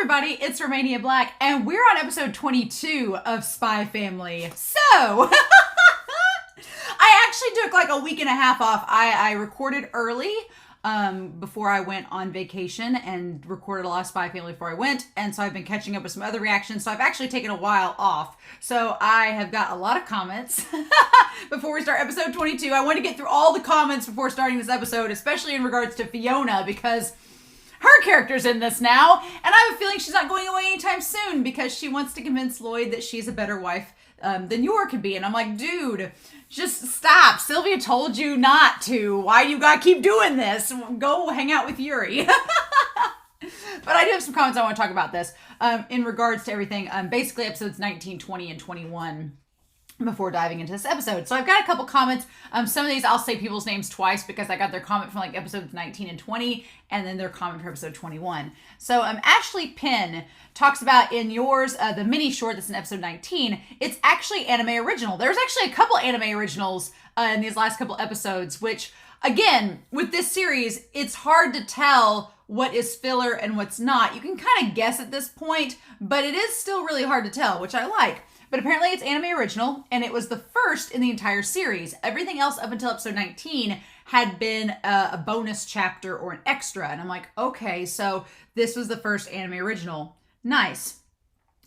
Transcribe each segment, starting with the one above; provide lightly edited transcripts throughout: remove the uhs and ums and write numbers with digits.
everybody, it's Romania Black, and we're on episode 22 of Spy Family. So, I actually took like a week and a half off. I recorded early before I went on vacation and recorded a lot of Spy Family before I went, and so I've been catching up with some other reactions, so I've actually taken a while off. So I have got a lot of comments before we start episode 22. I want to get through all the comments before starting this episode, especially in regards to Fiona, because her character's in this now, and I have a feeling she's not going away anytime soon because she wants to convince Loid that she's a better wife than Yor could be. And I'm like, dude, just stop. Sylvia told you not to. Why you gotta keep doing this? Go hang out with Yuri. But I do have some comments I want to talk about this in regards to everything. Basically episodes 19, 20, and 21. Before diving into this episode. So I've got a couple comments. Some of these I'll say people's names twice because I got their comment from like episodes 19 and 20 and then their comment for episode 21. So Ashley Penn talks about in yours, the mini short that's in episode 19, it's actually anime original. There's actually a couple anime originals in these last couple episodes, which again, with this series, it's hard to tell what is filler and what's not. You can kind of guess at this point, but it is still really hard to tell, which I like. But apparently it's anime original, and it was the first in the entire series. Everything else up until episode 19 had been a bonus chapter or an extra. And I'm like, okay, so this was the first anime original. Nice.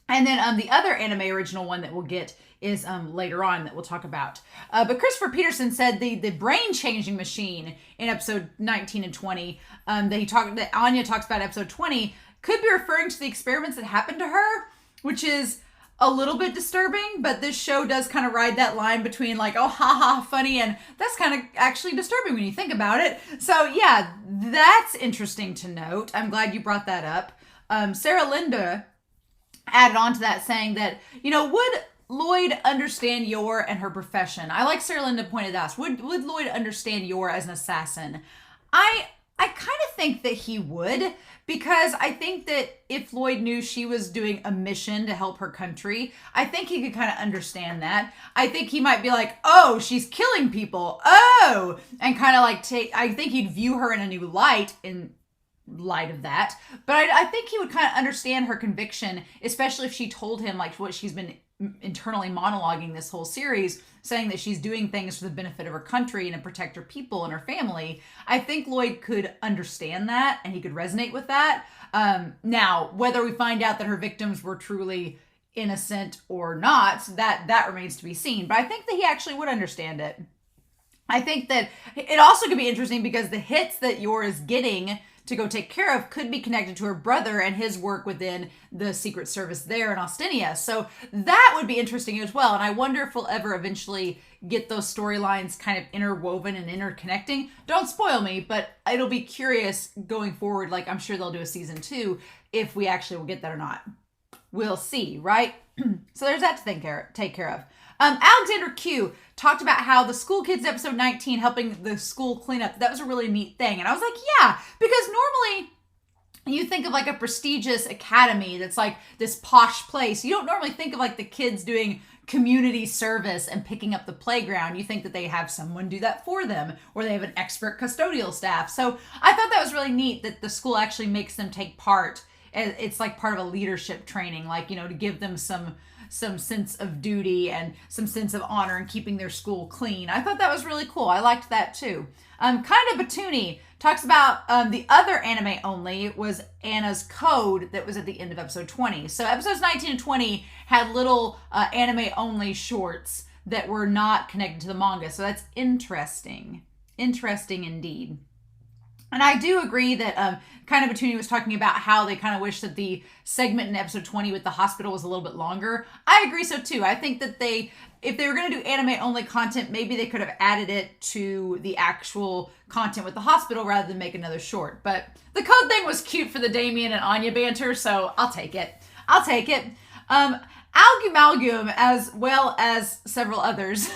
And then the other anime original one that we'll get is later on that we'll talk about. But Christopher Peterson said the brain-changing machine in episode 19 and 20 that Anya talks about in episode 20 could be referring to the experiments that happened to her, which is a little bit disturbing, but this show does kind of ride that line between like, oh, haha, funny, and that's kind of actually disturbing when you think about it. So yeah, that's interesting to note. I'm glad you brought that up. Sarah Linda added on to that saying that, you know, would Loid understand Yor and her profession? I like Sarah Linda pointed out. Would Loid understand Yor as an assassin? I kind of think that he would, because I think that if Loid knew she was doing a mission to help her country, I think he could kind of understand that. I think he might be like, oh, she's killing people. Oh, and kind of like I think he'd view her in a new light in light of that. But I think he would kind of understand her conviction, especially if she told him like what she's been internally monologuing this whole series, saying that she's doing things for the benefit of her country and to protect her people and her family. I think Loid could understand that and he could resonate with that. Now, whether we find out that her victims were truly innocent or not, that remains to be seen. But I think that he actually would understand it. I think that it also could be interesting because the hits that Yor is getting to go take care of could be connected to her brother and his work within the Secret Service there in Ostinia. So that would be interesting as well. And I wonder if we'll ever eventually get those storylines kind of interwoven and interconnecting. Don't spoil me, but it'll be curious going forward. Like, I'm sure they'll do a season 2 if we actually will get that or not. We'll see, right? So there's that to take care of. Alexander Q talked about how the school kids episode 19 helping the school clean up. That was a really neat thing. And I was like, yeah, because normally you think of like a prestigious academy that's like this posh place. You don't normally think of like the kids doing community service and picking up the playground. You think that they have someone do that for them or they have an expert custodial staff. So I thought that was really neat that the school actually makes them take part. It's like part of a leadership training, like, you know, to give them some sense of duty and some sense of honor and keeping their school clean. I thought that was really cool. I liked that too. Kind of Batuni talks about the other anime only was Anna's code that was at the end of episode 20. So episodes 19 and 20 had little anime only shorts that were not connected to the manga. So that's interesting. Interesting indeed. And I do agree that kind of Batuni was talking about how they kind of wish that the segment in episode 20 with the hospital was a little bit longer. I agree so too. I think that if they were going to do anime only content, maybe they could have added it to the actual content with the hospital rather than make another short. But the code thing was cute for the Damien and Anya banter, so I'll take it. Algumalgum, as well as several others,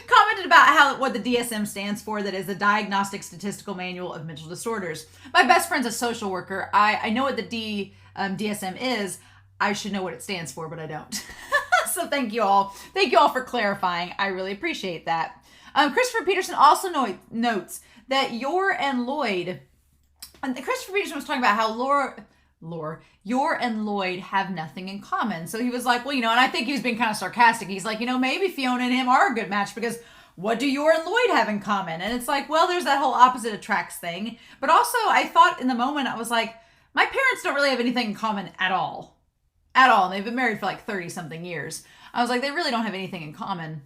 commented about what the DSM stands for, that is the Diagnostic Statistical Manual of Mental Disorders. My best friend's a social worker. I know what the DSM is. I should know what it stands for, but I don't. So thank you all. Thank you all for clarifying. I really appreciate that. Christopher Peterson also notes that Yor and Loid, and Christopher Peterson was talking about how Yor and Loid have nothing in common. So he was like, well, and I think he was being kind of sarcastic. He's like, maybe Fiona and him are a good match because what do Yor and Loid have in common? And it's like, well, there's that whole opposite attracts thing. But also I thought in the moment, I was like, my parents don't really have anything in common at all. At all. And they've been married for like 30 something years. I was like, they really don't have anything in common.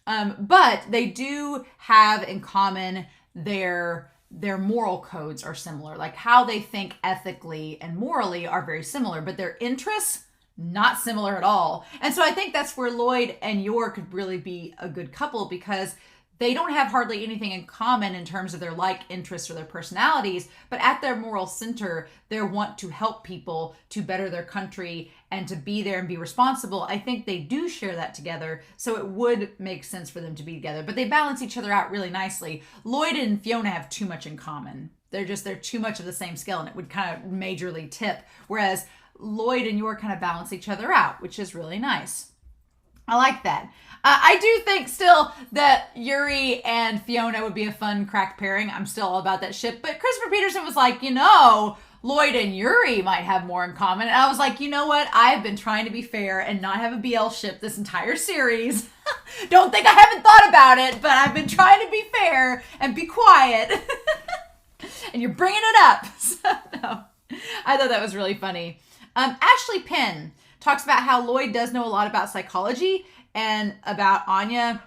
But they do have in common their moral codes are similar. Like how they think ethically and morally are very similar, but their interests, not similar at all. And so I think that's where Loid and Yor could really be a good couple because they don't have hardly anything in common in terms of their like interests or their personalities, but at their moral center, they want to help people to better their country and to be there and be responsible. I think they do share that together, so it would make sense for them to be together, but they balance each other out really nicely. Loid and Fiona have too much in common. They're too much of the same scale, and it would kind of majorly tip, whereas Loid and Yor kind of balance each other out, which is really nice. I like that. I do think still that Yuri and Fiona would be a fun crack pairing. I'm still all about that ship. But Christopher Peterson was like, Loid and Yuri might have more in common. And I was like, you know what? I've been trying to be fair and not have a BL ship this entire series. Don't think I haven't thought about it, but I've been trying to be fair and be quiet. And you're bringing it up. So, no, I thought that was really funny. Ashley Penn talks about how Loid does know a lot about psychology and about Anya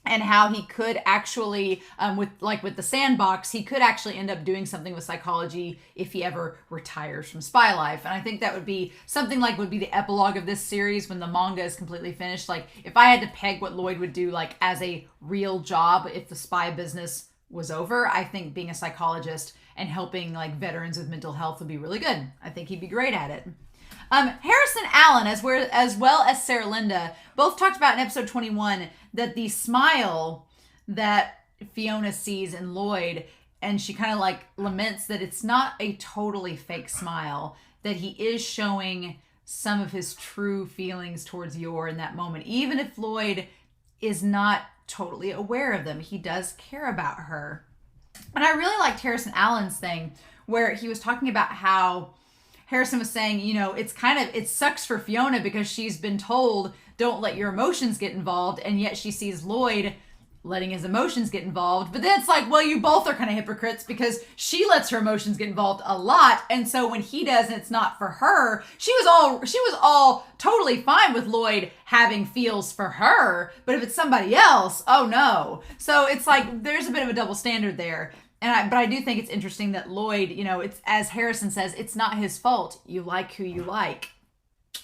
and how he could actually, with the sandbox, he could actually end up doing something with psychology if he ever retires from spy life. And I think that would be something like would be the epilogue of this series when the manga is completely finished. Like if I had to peg what Loid would do like as a real job if the spy business was over, I think being a psychologist and helping like veterans with mental health would be really good. I think he'd be great at it. Harrison Allen, as well as Sarah Linda, both talked about in episode 21 that the smile that Fiona sees in Loid, and she kind of like laments that it's not a totally fake smile, that he is showing some of his true feelings towards Yor in that moment. Even if Loid is not totally aware of them, he does care about her. And I really liked Harrison Allen's thing where he was talking about how Harrison was saying, it sucks for Fiona because she's been told don't let your emotions get involved. And yet she sees Loid letting his emotions get involved. But then it's like, well, you both are kind of hypocrites because she lets her emotions get involved a lot. And so when he does, and it's not for her, she was all totally fine with Loid having feels for her. But if it's somebody else, oh no. So it's like, there's a bit of a double standard there. But I do think it's interesting that Loid, it's as Harrison says, it's not his fault. You like who you like.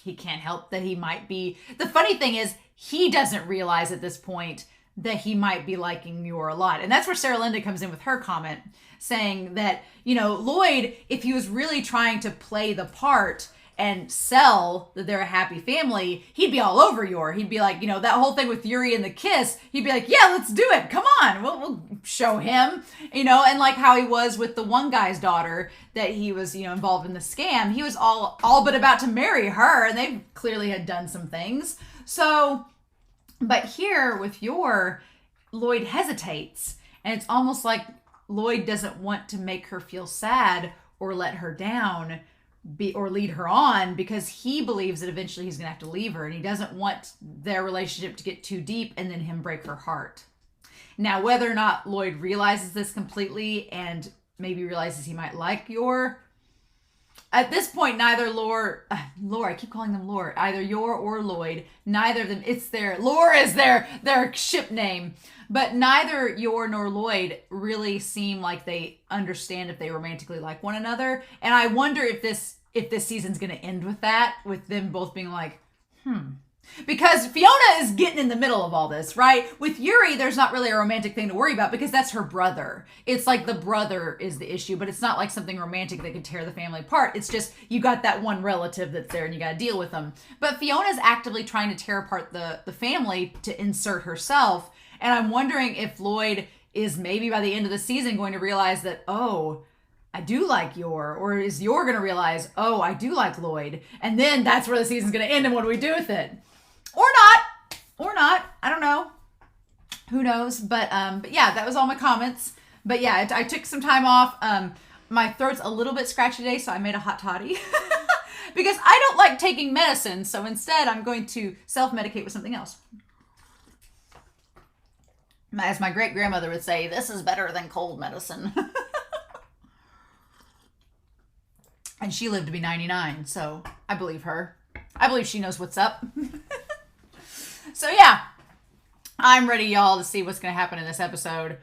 He can't help that he might be. The funny thing is, he doesn't realize at this point that he might be liking Yor a lot. And that's where Sarah Linda comes in with her comment saying that, Loid, if he was really trying to play the part and sell that they're a happy family, he'd be all over Yor. He'd be like, that whole thing with Yuri and the kiss, he'd be like, yeah, let's do it. Come on. We'll show him, and like how he was with the one guy's daughter that he was, involved in the scam. He was all but about to marry her, and they clearly had done some things. So, but here with Yor, Loid hesitates, and it's almost like Loid doesn't want to make her feel sad or let her down, or lead her on, because he believes that eventually he's gonna have to leave her, and he doesn't want their relationship to get too deep and then him break her heart. Now, whether or not Loid realizes this completely and maybe realizes he might like Yor, at this point, neither Lore, I keep calling them Lore, either Yor or Loid, neither of them, Lore is their ship name, but neither Yor nor Loid really seem like they understand if they romantically like one another. And I wonder if this season's going to end with that, with them both being like, Because Fiona is getting in the middle of all this, right? With Yuri, there's not really a romantic thing to worry about because that's her brother. It's like the brother is the issue, but it's not like something romantic that could tear the family apart. It's just you got that one relative that's there and you got to deal with them. But Fiona's actively trying to tear apart the family to insert herself. And I'm wondering if Loid is maybe by the end of the season going to realize that, oh, I do like Yor, or is Yor going to realize, oh, I do like Loid. And then that's where the season's going to end and what do we do with it? Or not. I don't know. Who knows? But yeah, that was all my comments. But yeah, I took some time off. My throat's a little bit scratchy today, so I made a hot toddy. because I don't like taking medicine. So instead, I'm going to self-medicate with something else. As my great-grandmother would say, this is better than cold medicine. And she lived to be 99, so I believe her. I believe she knows what's up. So yeah, I'm ready, y'all, to see what's going to happen in this episode.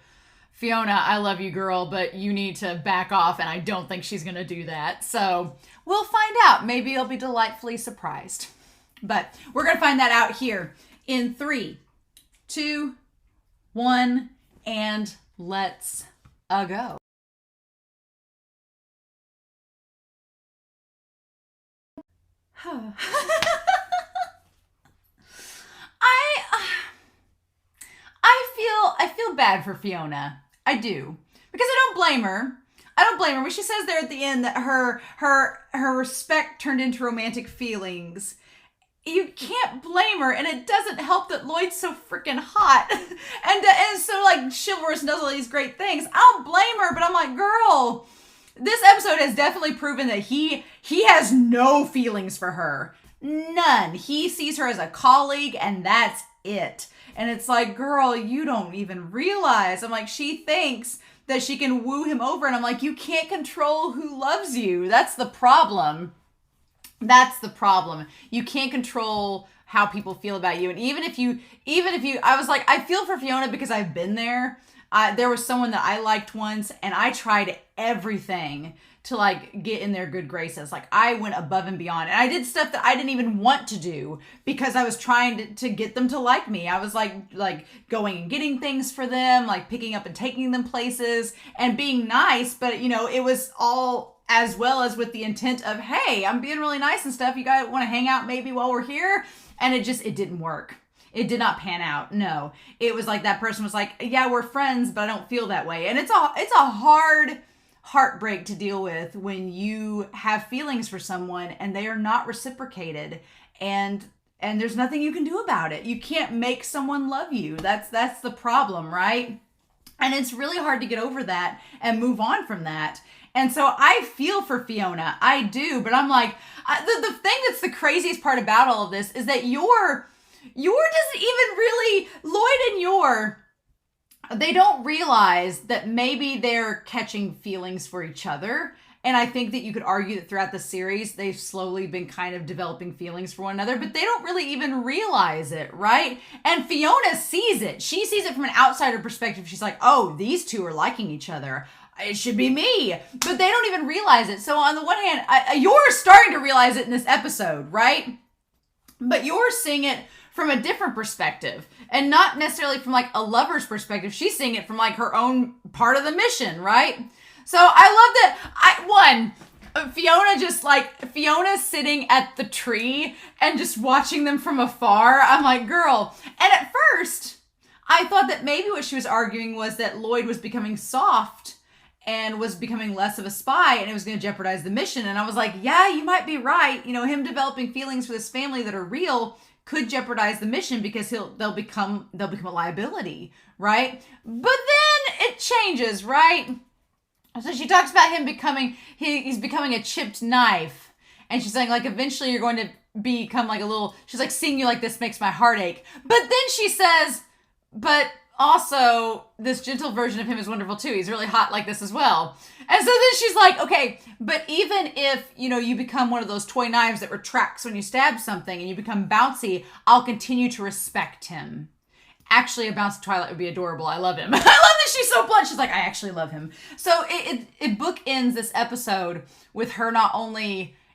Fiona, I love you, girl, but you need to back off, and I don't think she's going to do that. So we'll find out. Maybe I'll be delightfully surprised. But we're going to find that out here in 3, 2, 1, and let's go. I feel bad for Fiona. I do. Because I don't blame her. I don't blame her. When she says there at the end that her respect turned into romantic feelings, you can't blame her, and it doesn't help that Loid's so freaking hot and so like chivalrous and does all these great things. I don't blame her, but I'm like, girl, this episode has definitely proven that he has no feelings for her. None. He sees her as a colleague, and that's it. And it's like, girl, you don't even realize. I'm like, she thinks that she can woo him over. And I'm like, you can't control who loves you. That's the problem. That's the problem. You can't control how people feel about you. And even if you, I was like, I feel for Fiona because I've been there. There was someone that I liked once, and I tried everything to like get in their good graces. Like I went above and beyond, and I did stuff that I didn't even want to do because I was trying to get them to like me. I was like going and getting things for them, like picking up and taking them places and being nice. But you know, it was all as well as with the intent of, hey, I'm being really nice and stuff. You guys want to hang out maybe while we're here? And it didn't work. It did not pan out. No, it was like that person was like, yeah, we're friends, but I don't feel that way. And it's a hard heartbreak to deal with when you have feelings for someone and they are not reciprocated, and there's nothing you can do about it. You can't make someone love you. That's the problem, right? And it's really hard to get over that and move on from that. And so I feel for Fiona. I do, but I'm like, the thing that's the craziest part about all of this is that Yor doesn't even really, Loid and Yor, they don't realize that maybe they're catching feelings for each other. And I think that you could argue that throughout the series, they've slowly been kind of developing feelings for one another, but they don't really even realize it, right? And Fiona sees it. She sees it from an outsider perspective. She's like, oh, these two are liking each other. It should be me. But they don't even realize it. So on the one hand, you're starting to realize it in this episode, right? But you're seeing it from a different perspective, and not necessarily from like a lover's perspective. She's seeing it from like her own part of the mission, right? So I love that. Fiona sitting at the tree and just watching them from afar. I'm like, girl. And at first, I thought that maybe what she was arguing was that Loid was becoming soft and was becoming less of a spy, and it was going to jeopardize the mission. And I was like, yeah, you might be right. You know, him developing feelings for this family that are real could jeopardize the mission because they'll become a liability, right? But then it changes, right? So she talks about him he's becoming a chipped knife, and she's saying like eventually you're going to become like a little. She's like, seeing you like this makes my heart ache. But then she says, but also this gentle version of him is wonderful too. He's really hot like this as well. And so then she's like, okay, but even if, you know, you become one of those toy knives that retracts when you stab something and you become bouncy, I'll continue to respect him. Actually, a bouncy Twilight would be adorable. I love him. I love that she's so blunt. She's like, I actually love him. So it bookends this episode with her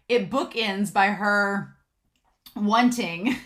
it bookends by her wanting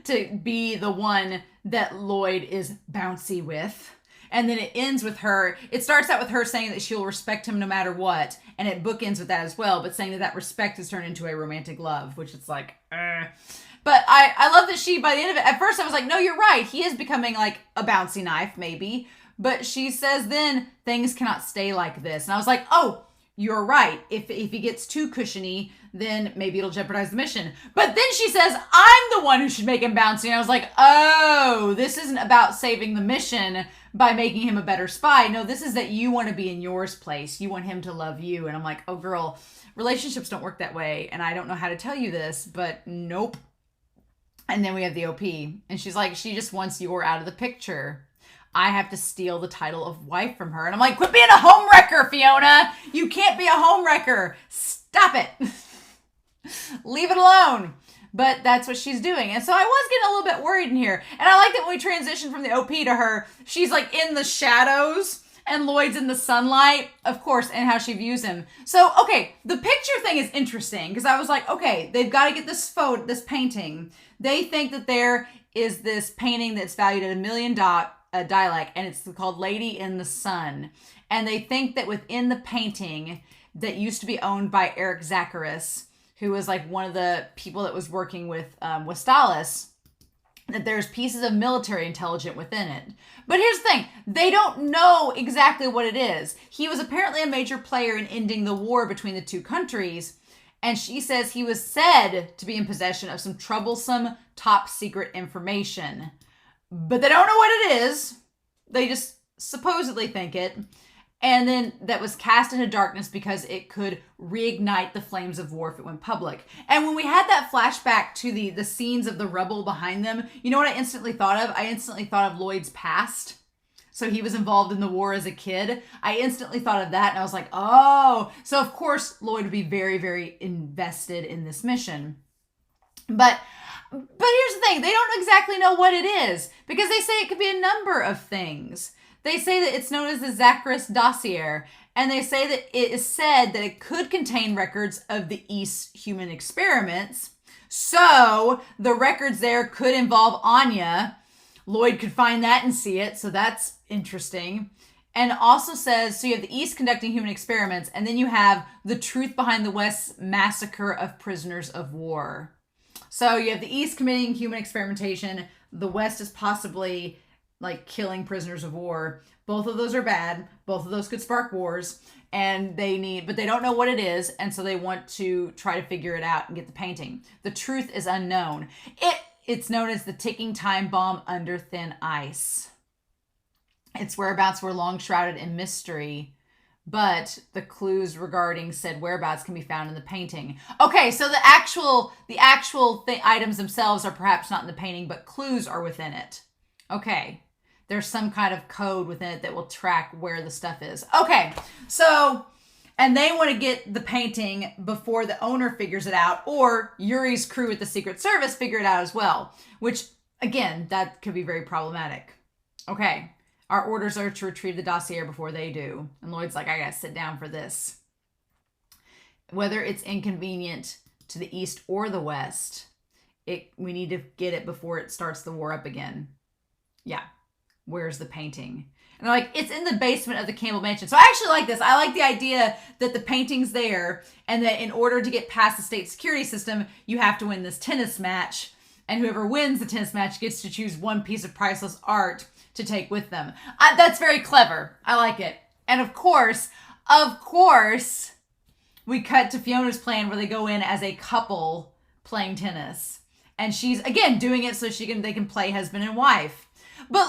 to be the one that Loid is bouncy with. And then it ends with her, it starts out with her saying that she'll respect him no matter what. And it bookends with that as well, but saying that respect has turned into a romantic love, which is like, But I love that she, by the end of it, at first I was like, no, you're right. He is becoming like a bouncy knife, maybe. But she says then, things cannot stay like this. And I was like, oh, you're right. If he gets too cushiony, then maybe it'll jeopardize the mission. But then she says, I'm the one who should make him bouncy. And I was like, oh, this isn't about saving the mission, by making him a better spy. No, this is that you want to be in yours place. You want him to love you. And I'm like, oh, girl, relationships don't work that way. And I don't know how to tell you this, but nope. And then we have the OP. And she's like, she just wants you out of the picture. I have to steal the title of wife from her. And I'm like, quit being a homewrecker, Fiona. You can't be a homewrecker. Stop it. Leave it alone. But that's what she's doing. And so I was getting a little bit worried in here. And I like that when we transition from the OP to her, she's like in the shadows and Loid's in the sunlight, of course, and how she views him. So, okay, the picture thing is interesting because I was like, okay, they've got to get this painting. They think that there is this painting that's valued at $1 million dialect, and it's called Lady in the Sun. And they think that within the painting that used to be owned by Eric Zacharis, who was like one of the people that was working with Westalis, that there's pieces of military intelligence within it. But here's the thing. They don't know exactly what it is. He was apparently a major player in ending the war between the two countries. And she says he was said to be in possession of some troublesome top secret information. But they don't know what it is. They just supposedly think it. And then that was cast into darkness because it could reignite the flames of war if it went public. And when we had that flashback to the scenes of the rubble behind them, you know what I instantly thought of? I instantly thought of Loid's past. So he was involved in the war as a kid. I instantly thought of that and I was like, oh. So of course Loid would be very, very invested in this mission. But here's the thing. They don't exactly know what it is because they say it could be a number of things. They say that it's known as the Zacharis dossier, and they say that it is said that it could contain records of the East human experiments. So the records there could involve Anya. Loid could find that and see it, so that's interesting. And also says, so you have the East conducting human experiments, and then you have the truth behind the West's massacre of prisoners of war. So you have the East committing human experimentation. The West is possibly like killing prisoners of war. Both of those are bad. Both of those could spark wars. And but they don't know what it is. And so they want to try to figure it out and get the painting. The truth is unknown. It's known as the ticking time bomb under thin ice. Its whereabouts were long shrouded in mystery, but the clues regarding said whereabouts can be found in the painting. Okay, so the actual items themselves are perhaps not in the painting, but clues are within it. Okay, there's some kind of code within it that will track where the stuff is. Okay, so, and they want to get the painting before the owner figures it out, or Yuri's crew at the Secret Service figure it out as well, which, again, that could be very problematic. Okay, our orders are to retrieve the dossier before they do. And Loid's like, I gotta sit down for this. Whether it's inconvenient to the East or the West, we need to get it before it starts the war up again. Yeah. Where's the painting? And they're like, it's in the basement of the Campbell Mansion. So I actually like this. I like the idea that the painting's there and that in order to get past the state security system, you have to win this tennis match. And whoever wins the tennis match gets to choose one piece of priceless art to take with them. That's very clever. I like it. And of course, we cut to Fiona's plan where they go in as a couple playing tennis. And she's, again, doing it so they can play husband and wife. But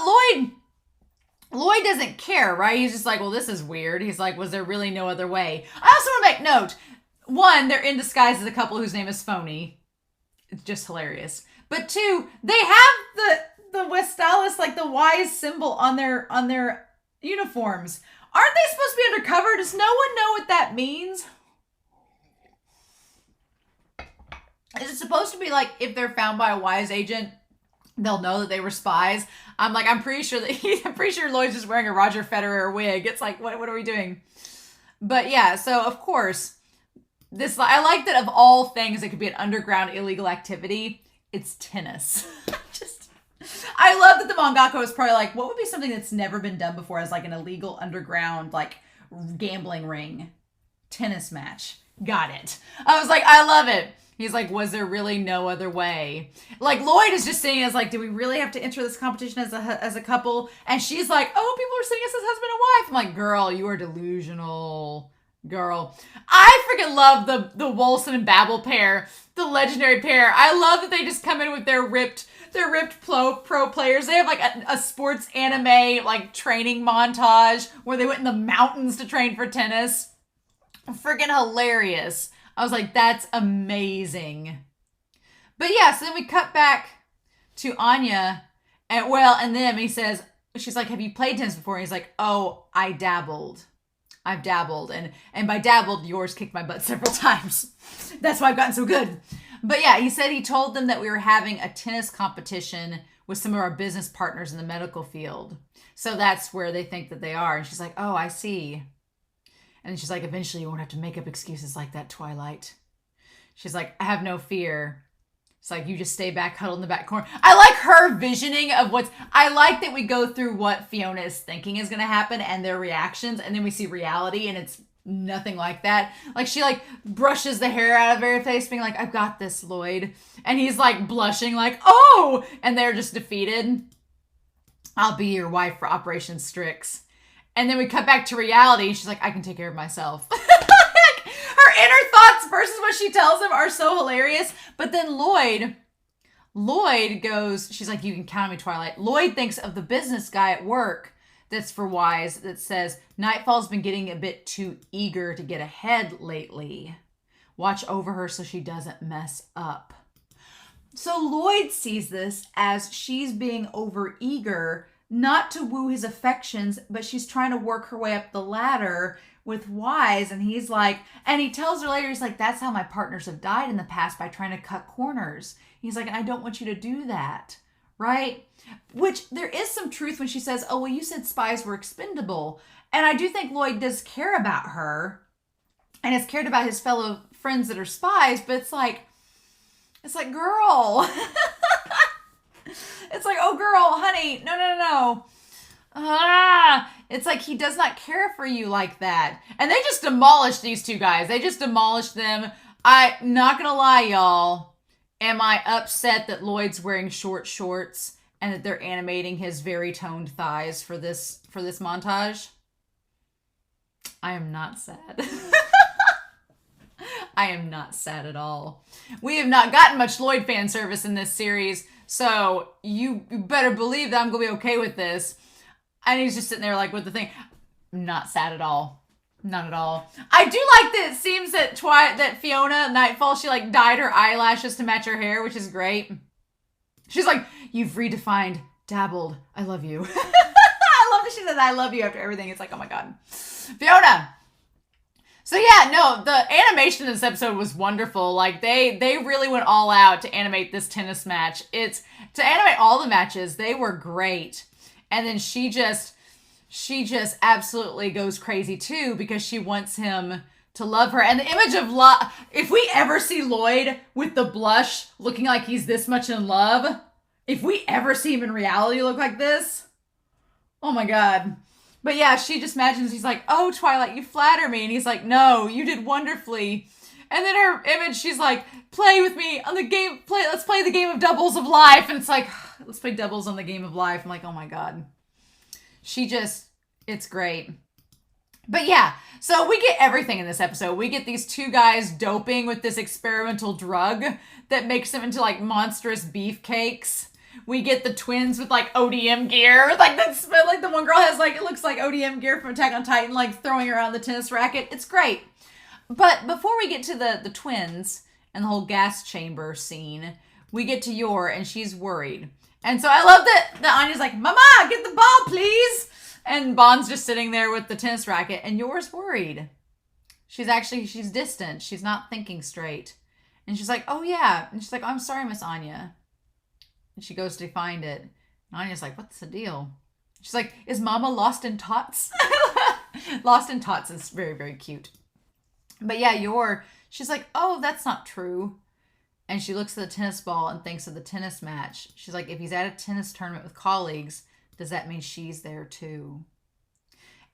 Loid doesn't care, right? He's just like, well, this is weird. He's like, was there really no other way? I also want to make note. One, they're in disguise as a couple whose name is Phony. It's just hilarious. But two, they have the Westalis, like the wise symbol on their uniforms. Aren't they supposed to be undercover? Does no one know what that means? Is it supposed to be like if they're found by a wise agent, they'll know that they were spies? I'm pretty sure Loid's just wearing a Roger Federer wig. It's like, what are we doing? But yeah, so of course, I like that of all things that could be an underground illegal activity, it's tennis. I love that the mangaka was probably like, what would be something that's never been done before as like an illegal underground, like gambling ring? Tennis match. Got it. I was like, I love it. He's like, was there really no other way? Like, Loid is just saying, like, do we really have to enter this competition as a couple? And she's like, oh, people are seeing us as husband and wife. I'm like, girl, you are delusional. Girl, I freaking love the Wolson and Babel pair, the legendary pair. I love that they just come in with their ripped pro players. They have like a sports anime like training montage where they went in the mountains to train for tennis. Freaking hilarious. I was like, that's amazing. But yeah, so then we cut back to Anya, and then he says, she's like, have you played tennis before? And he's like, oh, I've dabbled. And by dabbled, yours kicked my butt several times. That's why I've gotten so good. But yeah, he said he told them that we were having a tennis competition with some of our business partners in the medical field. So that's where they think that they are. And she's like, oh, I see. And she's like, eventually you won't have to make up excuses like that, Twilight. She's like, I have no fear. It's like, you just stay back, huddled in the back corner. I like her visioning of I like that we go through what Fiona is thinking is going to happen and their reactions. And then we see reality and it's nothing like that. Like she like brushes the hair out of her face being like, I've got this, Loid. And he's like blushing like, oh, and they're just defeated. I'll be your wife for Operation Strix. And then we cut back to reality and she's like, I can take care of myself. Her inner thoughts versus what she tells him are so hilarious. But then Loid goes, she's like, you can count on me, Twilight. Loid thinks of the business guy at work that's for Wise that says, Nightfall's been getting a bit too eager to get ahead lately. Watch over her so she doesn't mess up. So Loid sees this as she's being overeager, not to woo his affections, but she's trying to work her way up the ladder with Wise. And he's like, and he tells her later, he's like, that's how my partners have died in the past, by trying to cut corners. He's like, and I don't want you to do that. Right? Which there is some truth when she says, oh, well, you said spies were expendable. And I do think Loid does care about her and has cared about his fellow friends that are spies, but it's like, girl. It's like, oh, girl, honey, no. It's like he does not care for you like that. And they just demolished these two guys. They just demolished them. I'm not gonna lie, y'all. Am I upset that Loid's wearing short shorts and that they're animating his very toned thighs for this montage? I am not sad. I am not sad at all. We have not gotten much Loid fan service in this series, so you better believe that I'm going to be okay with this. And he's just sitting there like with the thing. Not sad at all. Not at all. I do like that it seems that Fiona, Nightfall, she like dyed her eyelashes to match her hair, which is great. She's like, you've redefined dabbled. I love you. I love that she said I love you after everything. It's like, oh my God. Fiona. So yeah, no, the animation in this episode was wonderful. Like they really went all out to animate this tennis match. To animate all the matches, they were great. And then she just absolutely goes crazy too because she wants him to love her. And the image of love, if we ever see Loid with the blush looking like he's this much in love, if we ever see him in reality look like this, oh my God. But yeah, she just imagines, he's like, oh, Twilight, you flatter me. And he's like, no, you did wonderfully. And then her image, she's like, play with me on the game, let's play the game of doubles of life. And it's like, let's play doubles on the game of life. I'm like, oh my God. It's great. But yeah, so we get everything in this episode. We get these two guys doping with this experimental drug that makes them into like monstrous beefcakes. We get the twins with like ODM gear. Like the one girl has like, it looks like ODM gear from Attack on Titan, like throwing around the tennis racket. It's great. But before we get to the twins and the whole gas chamber scene, we get to Yor and she's worried. And so I love that Anya's like, Mama, get the ball, please. And Bond's just sitting there with the tennis racket and Yor's worried. She's distant. She's not thinking straight. And she's like, oh yeah. And she's like, oh, I'm sorry, Miss Anya. And she goes to find it. And Anya's like, what's the deal? She's like, is Mama lost in tots? Lost in tots is very, very cute. But yeah, she's like, oh, that's not true. And she looks at the tennis ball and thinks of the tennis match. She's like, if he's at a tennis tournament with colleagues, does that mean she's there too?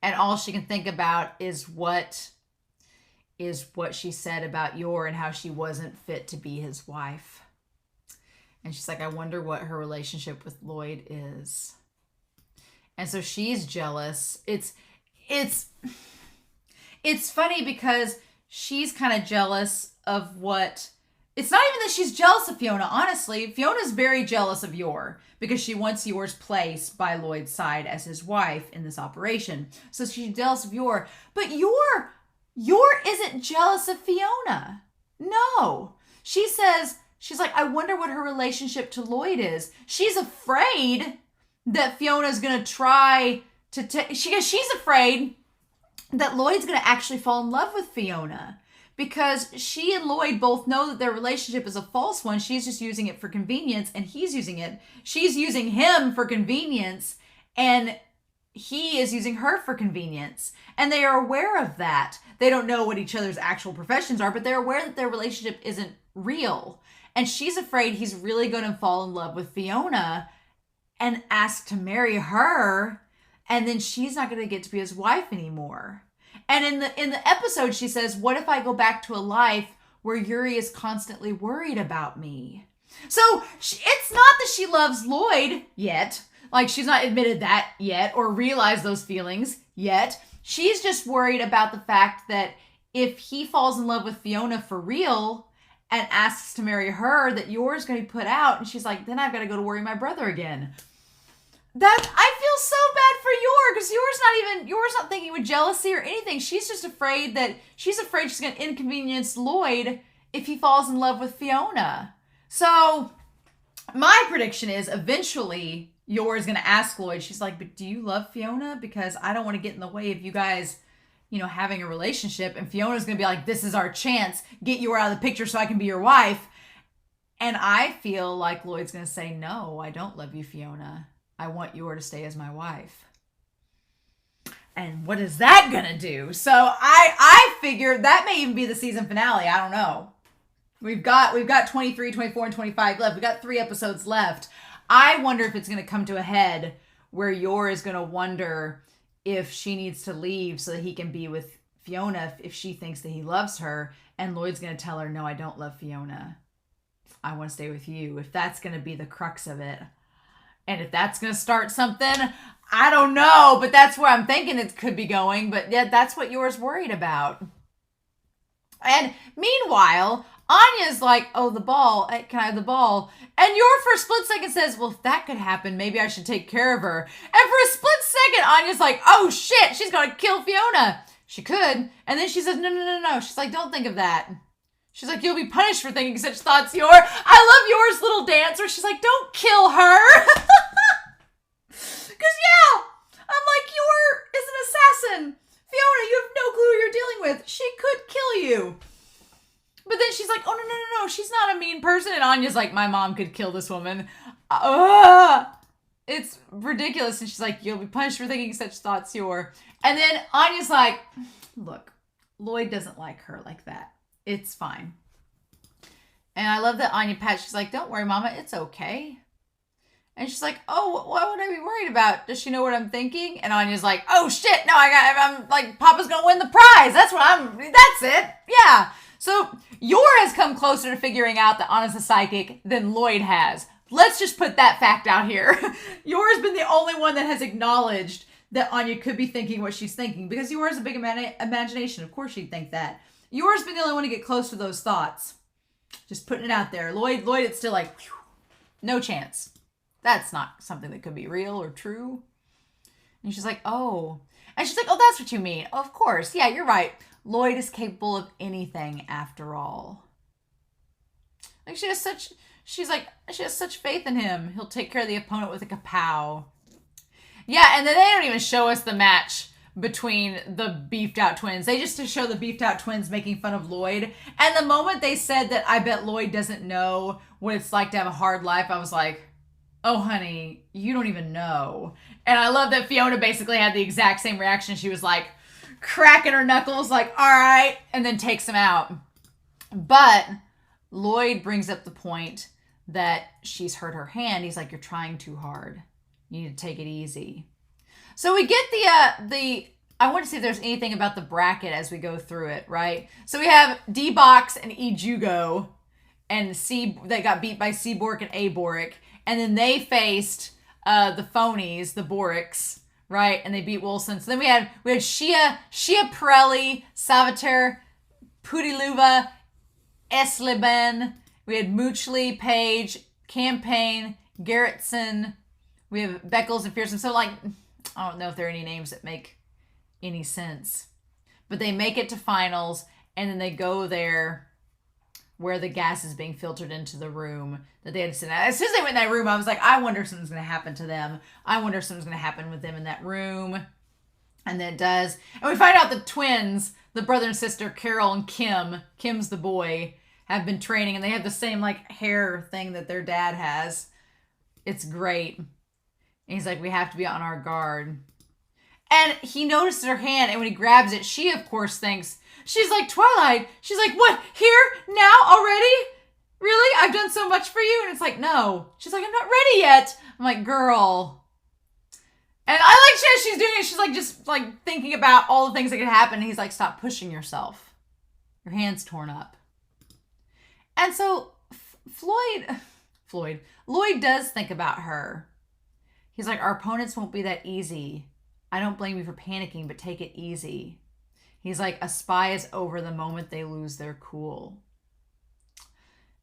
And all she can think about is what she said about Yor and how she wasn't fit to be his wife. And she's like, I wonder what her relationship with Loid is. And so she's jealous. It's It's funny because she's kind of jealous of what... It's not even that she's jealous of Fiona, honestly. Fiona's very jealous of Yor because she wants Yor's place by Loid's side as his wife in this operation. So she's jealous of Yor. But Yor isn't jealous of Fiona. No. She says, she's like, I wonder what her relationship to Loid is. She's afraid that Fiona's going to try to... she's afraid that Loid's going to actually fall in love with Fiona. Because she and Loid both know that their relationship is a false one. She's just using it for convenience, and he's using it. She's using him for convenience, and he is using her for convenience. And they are aware of that. They don't know what each other's actual professions are, but they're aware that their relationship isn't real. And she's afraid he's really going to fall in love with Fiona and ask to marry her, and then she's not going to get to be his wife anymore. And in the episode, she says, what if I go back to a life where Yuri is constantly worried about me? So it's not that she loves Loid yet. Like, she's not admitted that yet or realized those feelings yet. She's just worried about the fact that if he falls in love with Fiona for real and asks to marry her, that Yor's going to be put out. And she's like, then I've got to go to worry my brother again. That I feel so bad for Yor because Yor's not thinking with jealousy or anything. She's just afraid she's going to inconvenience Loid if he falls in love with Fiona. So my prediction is eventually Yor is going to ask Loid. She's like, but do you love Fiona? Because I don't want to get in the way of you guys, having a relationship. And Fiona's going to be like, this is our chance. Get Yor out of the picture so I can be your wife. And I feel like Loid's going to say, no, I don't love you, Fiona. I want Yor to stay as my wife. And what is that gonna do? So I figure that may even be the season finale. I don't know. We've got 23, 24, and 25 left. We've got 3 episodes left. I wonder if it's gonna come to a head where Yor is gonna wonder if she needs to leave so that he can be with Fiona if she thinks that he loves her. And Loid's gonna tell her, no, I don't love Fiona. I want to stay with you. If that's gonna be the crux of it. And if that's going to start something, I don't know, but that's where I'm thinking it could be going. But yeah, that's what Yor's worried about. And meanwhile, Anya's like, oh, the ball. Can I have the ball? And Yor for a split second says, well, if that could happen, maybe I should take care of her. And for a split second, Anya's like, oh, shit, she's going to kill Fiona. She could. And then she says, no. She's like, don't think of that. She's like, you'll be punished for thinking such thoughts, Yor. I love Yor's little dance where she's like, don't kill her. Because, yeah, I'm like, Yor is an assassin. Fiona, you have no clue who you're dealing with. She could kill you. But then she's like, oh, no. She's not a mean person. And Anya's like, my mom could kill this woman. It's ridiculous. And she's like, you'll be punished for thinking such thoughts, Yor. And then Anya's like, look, Loid doesn't like her like that. It's fine. And I love that Anya pats. She's like, don't worry, Mama. It's okay. And she's like, oh, what would I be worried about? Does she know what I'm thinking? And Anya's like, oh, shit. No, I'm like, Papa's going to win the prize. That's it. Yeah. So Yor has come closer to figuring out that Anya's a psychic than Loid has. Let's just put that fact out here. Yor's been the only one that has acknowledged that Anya could be thinking what she's thinking because Yor has a big imagination. Of course she'd think that. Yor's been the only one to get close to those thoughts. Just putting it out there. Loid, it's still like, whew, no chance. That's not something that could be real or true. And she's like, oh. And she's like, oh, that's what you mean. Oh, of course. Yeah, you're right. Loid is capable of anything after all. Like she has such faith in him. He'll take care of the opponent with a kapow. Yeah, and then they don't even show us the match between the beefed out twins. They just to show the beefed out twins making fun of Loid. And the moment they said that I bet Loid doesn't know what it's like to have a hard life, I was like, oh honey, you don't even know. And I love that Fiona basically had the exact same reaction. She was like cracking her knuckles like, all right, and then takes him out. But Loid brings up the point that she's hurt her hand. He's like, you're trying too hard. You need to take it easy. So we get I want to see if there's anything about the bracket as we go through it, right? So we have D-Box and E-Jugo, and they got beat by C-Bork and A-Boric, and then they faced the phonies, the Boricks, right? And they beat Wilson. So then we had Shia Pirelli, Salvatore Pudiluva, Esleben. We had Muchli, Page, Campaign, Gerritsen. We have Beckles and Pearson. So, like, I don't know if there are any names that make any sense. But they make it to finals, and then they go there where the gas is being filtered into the room that they had to sit in. As soon as they went in that room, I was like, I wonder if something's going to happen to them. I wonder if something's going to happen with them in that room. And then it does. And we find out the twins, the brother and sister, Carol and Kim, Kim's the boy, have been training, and they have the same, like, hair thing that their dad has. It's great. And he's like, we have to be on our guard. And he notices her hand, and when he grabs it, she, of course, thinks, she's like, Twilight. She's like, what, here, now, already? Really? I've done so much for you? And it's like, no. She's like, I'm not ready yet. I'm like, girl. And I like as she's doing it, she's like, just like thinking about all the things that could happen. And he's like, stop pushing yourself. Your hand's torn up. And so Loid does think about her. He's like, our opponents won't be that easy. I don't blame you for panicking, but take it easy. He's like, a spy is over the moment they lose their cool.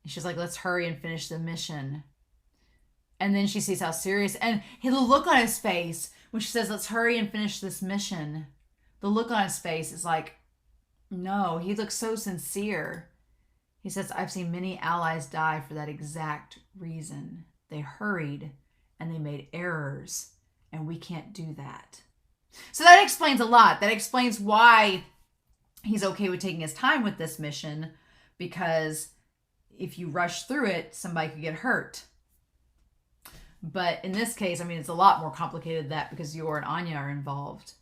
And she's like, let's hurry and finish the mission. And then she sees how serious, and the look on his face when she says, let's hurry and finish this mission. The look on his face is like, no, he looks so sincere. He says, I've seen many allies die for that exact reason. They hurried and they made errors, and we can't do that. So that explains a lot. That explains why he's okay with taking his time with this mission, because if you rush through it, somebody could get hurt. But in this case, I mean, it's a lot more complicated than that, because Yor and Anya are involved.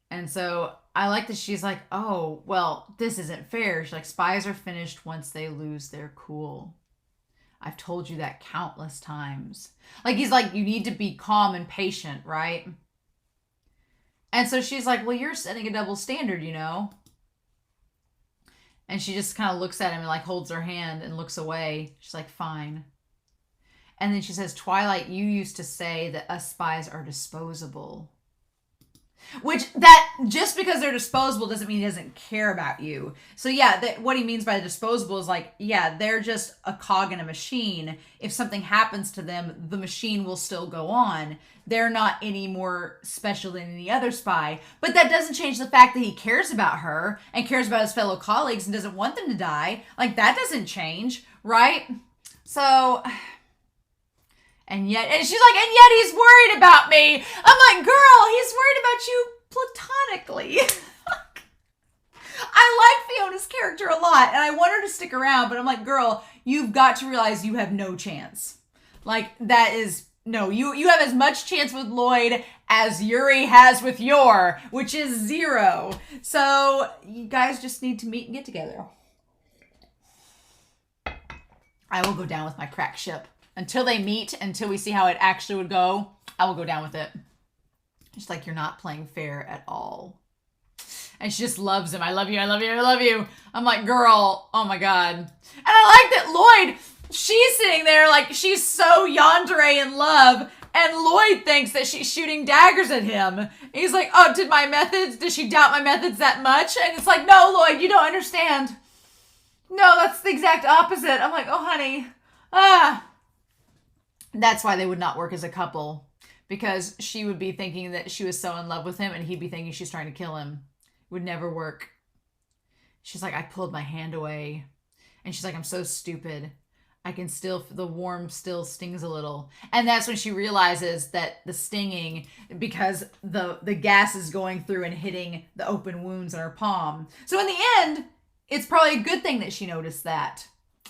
And so I like that she's like, oh, well, this isn't fair. She's like, spies are finished once they lose their cool. I've told you that countless times. Like, he's like, you need to be calm and patient, right? And so she's like, well, you're setting a double standard, you know? And she just kind of looks at him and like holds her hand and looks away. She's like, fine. And then she says, Twilight, you used to say that us spies are disposable. Which, that, just because they're disposable doesn't mean he doesn't care about you. So yeah, what he means by disposable is like, yeah, they're just a cog in a machine. If something happens to them, the machine will still go on. They're not any more special than any other spy. But that doesn't change the fact that he cares about her and cares about his fellow colleagues and doesn't want them to die. Like, that doesn't change, right? So... and yet she's like, and yet he's worried about me. I'm like, girl, he's worried about you platonically. I like Fiona's character a lot, and I want her to stick around, but I'm like, girl, you've got to realize you have no chance. Like, that is, no, you have as much chance with Loid as Yuri has with Yor, which is 0. So you guys just need to meet and get together. I will go down with my crack ship. Until they meet, until we see how it actually would go, I will go down with it. She's like, you're not playing fair at all. And she just loves him. I love you, I love you, I love you. I'm like, girl, oh my God. And I like that Loid, she's sitting there like she's so yandere in love, and Loid thinks that she's shooting daggers at him. And he's like, oh, did she doubt my methods that much? And it's like, no, Loid, you don't understand. No, that's the exact opposite. I'm like, oh, honey. That's why they would not work as a couple, because she would be thinking that she was so in love with him, and he'd be thinking she's trying to kill him. It would never work. She's like, I pulled my hand away. And she's like, I'm so stupid. I can still, the warmth still stings a little. And that's when she realizes that the stinging, because the gas is going through and hitting the open wounds in her palm. So in the end, it's probably a good thing that she noticed that.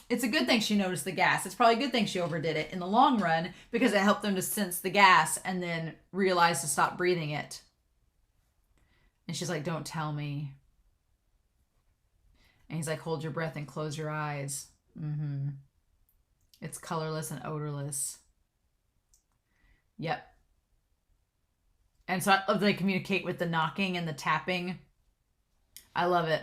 It's a good thing she noticed the gas. It's probably a good thing she overdid it in the long run, because it helped them to sense the gas and then realize to stop breathing it. And she's like, don't tell me. And he's like, hold your breath and close your eyes. It's colorless and odorless. Yep. And so I love that they communicate with the knocking and the tapping. I love it.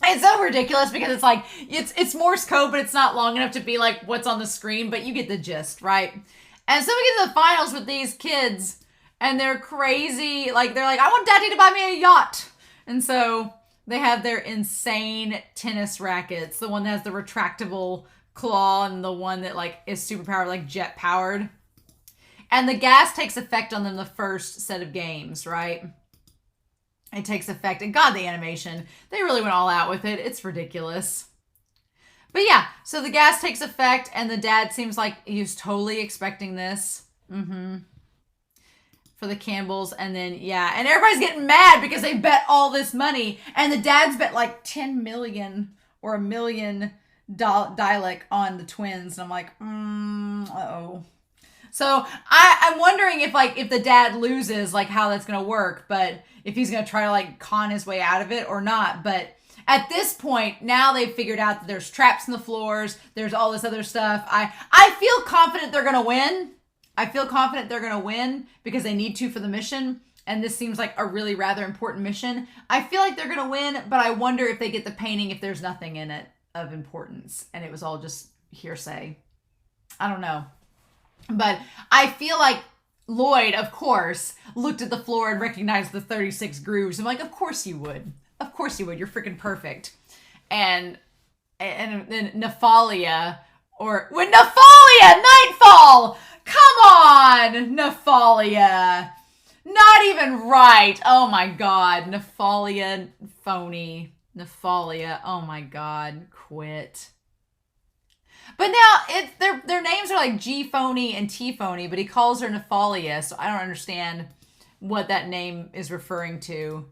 It's so ridiculous, because it's like, it's Morse code, but it's not long enough to be like what's on the screen, but you get the gist, right? And so we get to the finals with these kids, and they're crazy. Like, they're like, I want Daddy to buy me a yacht. And so they have their insane tennis rackets. The one that has the retractable claw and the one that, like, is super powered, like jet powered. And the gas takes effect on them the first set of games, right? It takes effect. And God, the animation. They really went all out with it. It's ridiculous. But yeah, so the gas takes effect, and the dad seems like he's totally expecting this. For the Campbells, and then, yeah. And everybody's getting mad because they bet all this money. And the dad's bet like 10 million or $1 million Dalek on the twins. And I'm like, uh-oh. So I'm wondering if the dad loses, like, how that's going to work. But if he's going to try to, like, con his way out of it or not. But at this point, now they've figured out that there's traps in the floors. There's all this other stuff. I feel confident they're going to win. I feel confident they're going to win because they need to for the mission. And this seems like a really rather important mission. I feel like they're going to win, but I wonder if they get the painting if there's nothing in it of importance. And it was all just hearsay. I don't know. But I feel like Loid, of course, looked at the floor and recognized the 36 grooves. I'm like, of course you would. Of course you would. You're freaking perfect. And then Nephalia, Nightfall! Come on, Nephalia. Not even right. Oh my God. Nephalia, phony. Nephalia. Oh my God. Quit. But now their names are like G phony and T phony, but he calls her Nephalia, so I don't understand what that name is referring to.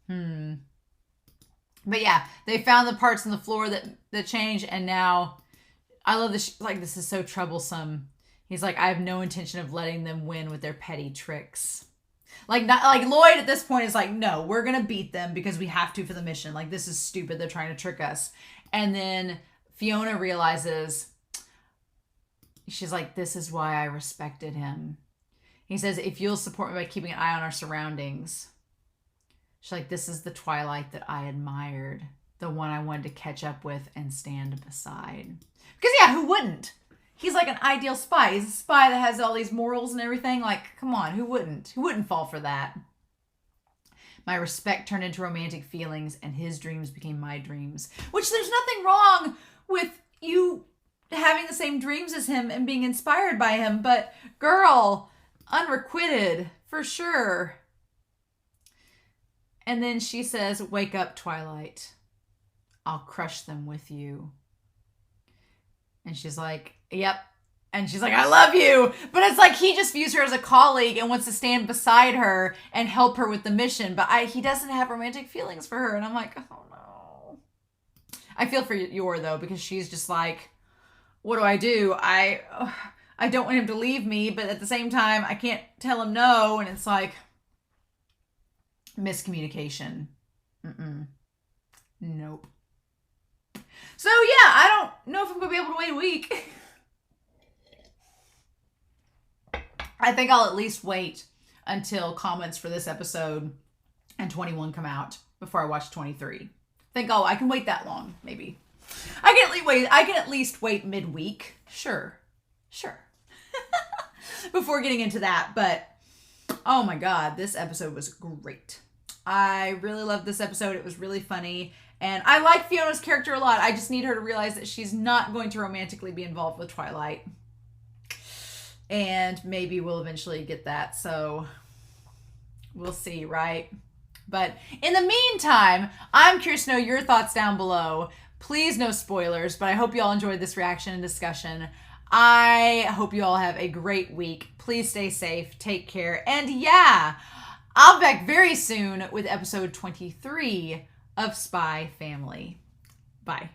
But yeah, they found the parts in the floor that change, and now I love this. Like, this is so troublesome. He's like, I have no intention of letting them win with their petty tricks. Like, not like Loid at this point is like, no, we're gonna beat them because we have to for the mission. Like, this is stupid. They're trying to trick us. And then Fiona realizes, she's like, this is why I respected him. He says, if you'll support me by keeping an eye on our surroundings. She's like, this is the Twilight that I admired. The one I wanted to catch up with and stand beside. Because, yeah, who wouldn't? He's like an ideal spy. He's a spy that has all these morals and everything. Like, come on, who wouldn't? Who wouldn't fall for that? My respect turned into romantic feelings, and his dreams became my dreams. Which, there's nothing wrong with you having the same dreams as him and being inspired by him. But, girl, unrequited, for sure. And then she says, wake up, Twilight. I'll crush them with you. And she's like, yep. And she's like, I love you. But it's like he just views her as a colleague and wants to stand beside her and help her with the mission. But he doesn't have romantic feelings for her. And I'm like, oh no. I feel for Yor, though, because she's just like, what do? I don't want him to leave me. But at the same time, I can't tell him no. And it's like, miscommunication. Nope. So yeah, I don't know if I'm gonna be able to wait a week. I think I'll at least wait until comments for this episode and 21 come out before I watch 23. I can wait that long, maybe. I can at least wait midweek. Sure. Before getting into that, but oh my God, this episode was great. I really loved this episode. It was really funny. And I like Fiona's character a lot. I just need her to realize that she's not going to romantically be involved with Twilight. And maybe we'll eventually get that. So we'll see, right? But in the meantime, I'm curious to know your thoughts down below. Please, no spoilers, but I hope you all enjoyed this reaction and discussion. I hope you all have a great week. Please stay safe, take care, and yeah, I'll be back very soon with episode 23 of Spy Family. Bye.